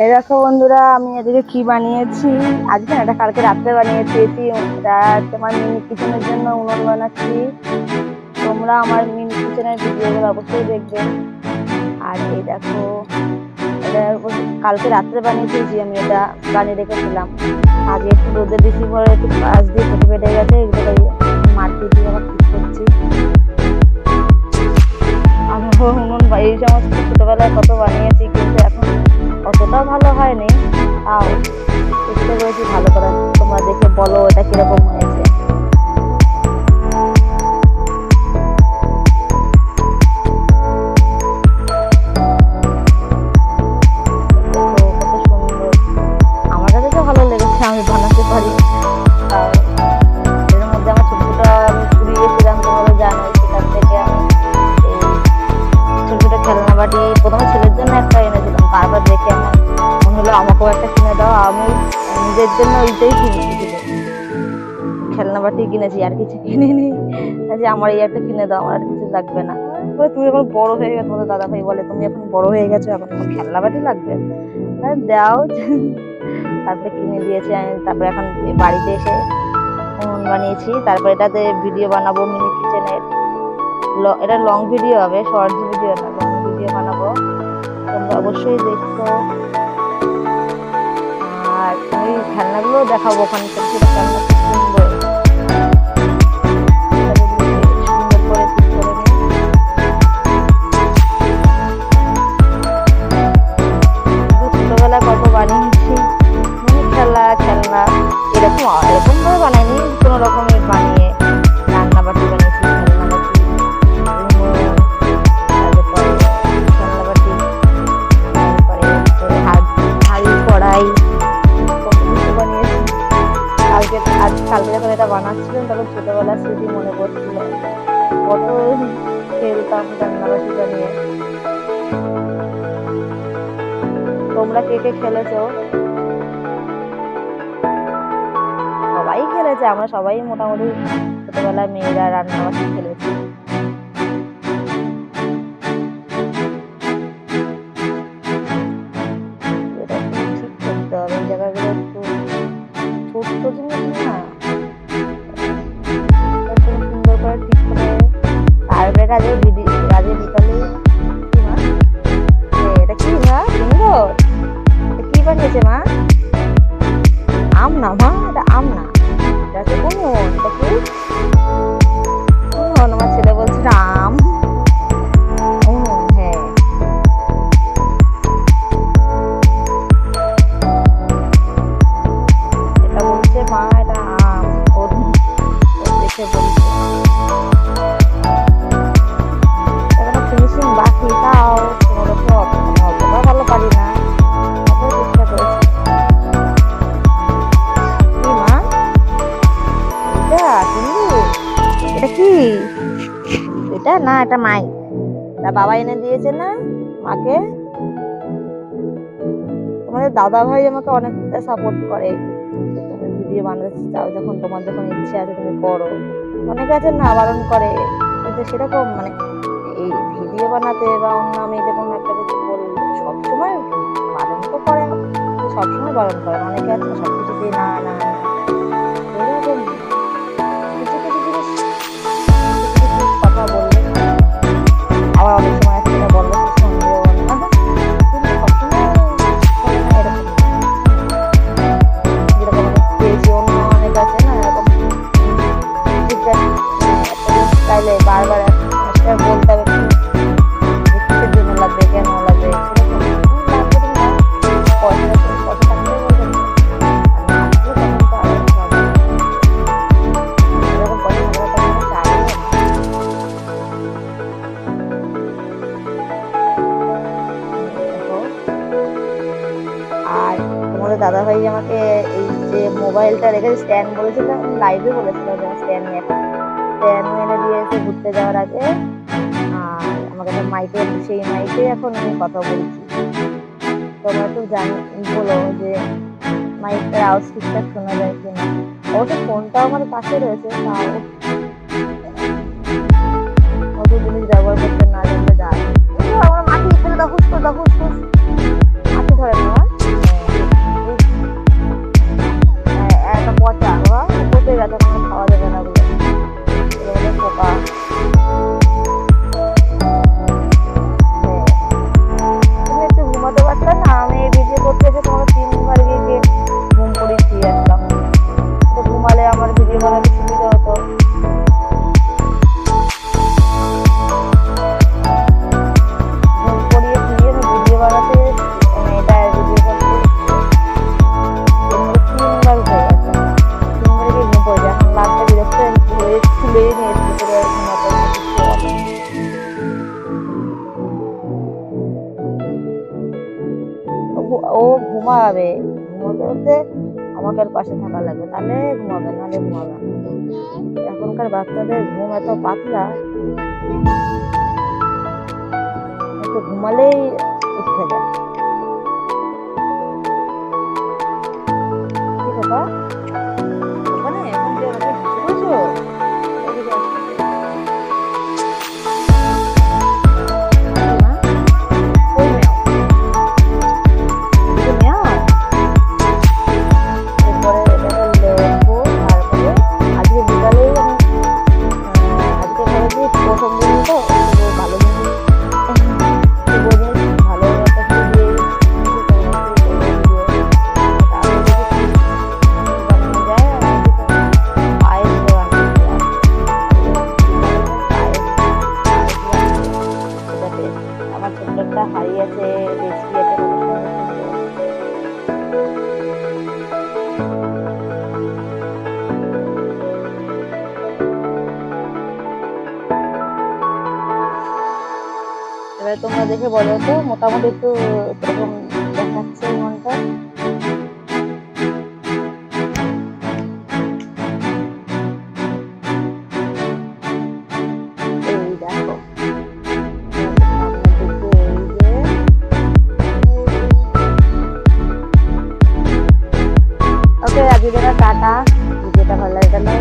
এই দেখো বন্ধুরা, আমি এদিকে কি বানিয়েছি। আজকে না, এটা কালকে রাত্রে বানিয়েছি। এটা তোমার মিনি কিচেনের জন্য উনুন বানাচ্ছি। তোমরা আমার মিনি কিচেনের ভিডিওগুলো অবশ্যই দেখবে। আর এই দেখো, এটা কালকে রাত্রে বানিয়েছি। আমি এটা বানিয়ে রেখেছিলাম। আজকে একটু রোদে দিছি, পরে একটু কাজ দিয়ে ফেটে ফেটে গেছে। এগুলো মাটি দিয়ে আবার ঠিক করছি। আমি উনুন এই সমস্ত ছোটবেলায় কত বানিয়েছি, কিন্তু এখন অতটাও ভালো হয়নি। তাও চেষ্টা করেছি ভালো করার। তোমরা দেখে বলো এটা কিরকম হয়েছে। দেখো কত সুন্দর, আমার কাছে তো ভালো লেগেছে, আমি বানাতে পারি। আর এর মধ্যে আমার ছোট ছোট আমি কুড়িয়েছিলাম, তোমরা জানোই। সেখান থেকে আমি এই ছোট ছোট খেলনা বাটি প্রথমে ছেলের জন্য একটা এনেছিলাম। তারপর দেখে আমার মনে হলো আমাকেও একটা কিনে দাও। আমি নিজের জন্য ওইটাই কিনেছি, খেলনা বাটি কিনেছি, আর কিছু কিনিনি। যে আমার এই একটা কিনে দাও, আমার আর কিছু লাগবে না। তুমি এখন বড় হয়ে গেছো, তোমাদের দাদা ভাই বলে তুমি এখন বড় হয়ে গেছো, এখন তোমার খেলনা বাটি লাগবে, দাও। তারপরে কিনে দিয়েছে আমি। তারপরে এখন বাড়িতে এসে উনুন বানিয়েছি। তারপরে এটাতে ভিডিও বানাবো মিনি কিচেনের। এটা লং ভিডিও হবে, শর্টস ভিডিও না, লং ভিডিও বানাবো। তোমরা অবশ্যই দেখো। আর আমি খেলনাগুলো দেখাবো ওখানে, ছোট ছোট খেলনা খুব সুন্দর। সুন্দর করে ঠিক করে ছোটবেলা কত বানিয়েছি খেলনা এরকম এরকম ভাবে বানাইনি, কোনো রকমের বানিয়ে রান্না বাটি বানিয়েছি, খেলনা বাটি, তারপরে খেলনা বাটি, তারপরে হাঁড়ি কড়াই, কত কিছু বানিয়েছি। কালকে যখন এটা বানাচ্ছিলাম, তখন ছোটবেলার স্মৃতি মনে পড়ছিল। কত খেলতাম রান্নাবাটি বানিয়ে। তোমরা কে কে খেলেছো? সবাই খেলেছে, আমরা সবাই মোটামুটি ছোটবেলায় মেয়েরা রান্নাবাটি খেলেছি। এটা ঠিক করতে হবে, এই জায়গাগুলো একটু ছোট্ট জিনিস না, সুন্দর করে ঠিক করে। তারপরে কাজে বিকালে এটা কি মা সুন্দর, কি বানিয়েছে মা? আম না মা, এটা আম না, এটা হচ্ছে উনুন। এটা কি উনুন? আমার ছেলে বলছে না আম, উনুন। হ্যাঁ, এটা বলছে মা এটা আম। ওর দেখে বলছে। এখনো ফিনিশিং বাকি, তাও অতটা ভালো পারি না, চেষ্টা করেছি। কি মা এটা? কিন্তু এটা কি? এটা না, এটা মাইক। এটা বাবা এনে দিয়েছে না মাকে। তোমাদের দাদা ভাই আমাকে অনেকটা সাপোর্ট করে। তুমি ভিডিও বানাতে চাও যখন, তোমার যখন ইচ্ছে আছে তুমি করো। অনেকে আছে না বারণ করে, কিন্তু সেরকম মানে এই ভিডিও বানাতে বা অন্য আমি যেরকম একটা কিছু বললে সবসময় বারণ তো করে, সবসময় বারণ করে। অনেকে আছে সবকিছুতেই না না না, এরকম কিছু কিছু জিনিস, কিছু কিছু কথা বললে, আবার অনেক সময় আছে যেটা বললে সন্দেহ না, কিন্তু সবসময় এরকম। যেরকম পেয়েছি অন্য অনেক আছে না, এরকম চাইলে বারবার বলতে হবে কিসের জন্য লাগবে, কেন লাগবে, সেরকম লাগবে না। পয়সা পয়সা থাকলে বলবেন, এরকম পয়সা থাকলে তখন চাই। আর তোমাদের দাদা ভাই আমাকে এই যে মোবাইলটা রেখে স্ট্যান্ড বলেছিলাম, লাইভে বলেছিলাম যে স্ট্যান্ড নিয়ে, স্ট্যান্ড এনে দিয়েছে ঘুরতে যাওয়ার আগে। আর আমাকে একটা মাইকে, সেই মাইকে এখন আমি কথা বলছি। তোমরা একটু বলো যে মাইকটার আওয়াজ ঠিকঠাক শোনা যায় কিনা। অবশ্য ফোনটা আমার কাছে রয়েছে, তাও নতুন জিনিস ব্যবহার করতে না জানলে যায়। আমার মাটি ছেড়ে দাও, হুস করে দাও, হুস হুস। মাটি ধরে না, ও ঘুমাবে, ঘুমাতে বলতে আমাকে আর পাশে থাকা লাগবে, তাহলে ঘুমাবে, নাহলে ঘুমাবে না। এখনকার বাচ্চাদের ঘুম এত পাতলা, একটু ঘুমালেই উঠে যায়। কি বাবা, ওখানে এখন যে ওকে শুয়েছো? এদিকে আসো। মা, কই মেও? এদিকে মেও। এরপরে এটাকে লেখবো, তারপরে আজকে বিকালেই আমি আজকে ভেবেছি প্রথম দিন তো একটু ভালো জিনিস, শুভ জিনিস, ভালো একটা কিছু দিয়েই তারপরে দেখি কি বানানো যায়। আর কিছু পায়েস বানানো যায়, পায়েস পায়েস বানাবো। এটাতে আমার ছোট্ট একটা হাঁড়ি আছে, ডেচকি আছে, কত সুন্দর সুন্দর। এবার তোমরা দেখে বলো তো মোটামুটি একটু কিরকম দেখাচ্ছে মনটা। এই দেখো সামনের দিকে, এই যে ওকে, আজকে টাটা। ভিডিওটা ভালো লাগে তাহলে